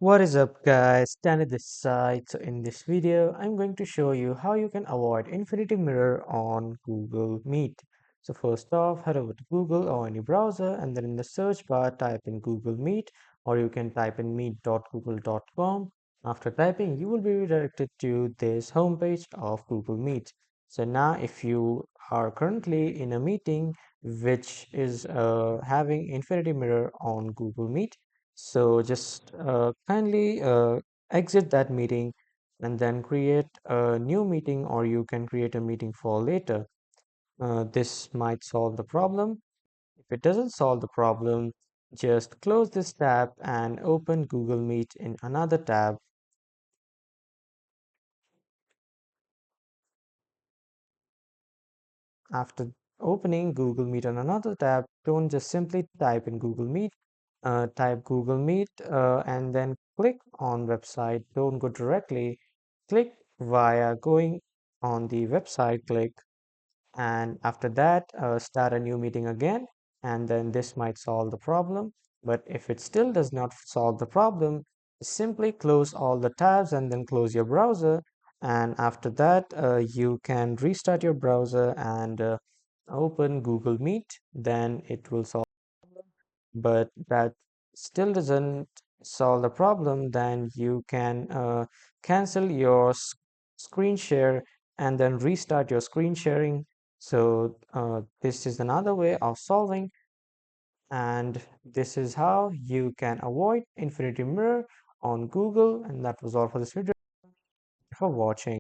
What is up guys, Danny this side. So in this video, I'm going to show you how you can avoid infinity mirror on Google Meet. So first off, head over to Google or any browser and then in the search bar type in Google Meet, or you can type in meet.google.com. After typing, you will be redirected to this homepage of Google Meet. So now if you are currently in a meeting which is having infinity mirror on Google Meet, so just kindly exit that meeting and then create a new meeting, or you can create a meeting for later. This might solve the problem. If it doesn't solve the problem, just close this tab and open Google Meet in another tab. After opening Google Meet on another tab, don't just simply type in Google Meet. Type Google Meet and then click on website. Don't go directly. Click via going on the website, click, and after that, start a new meeting again. And then this might solve the problem. But if it still does not solve the problem, simply close all the tabs and then close your browser. And after that, you can restart your browser and open Google Meet. Then it will solve. But that still doesn't solve the problem, then you can cancel your screen share and then restart your screen sharing. So this is another way of solving, and this is how you can avoid infinity mirror on Google. And that was all for this video. For watching.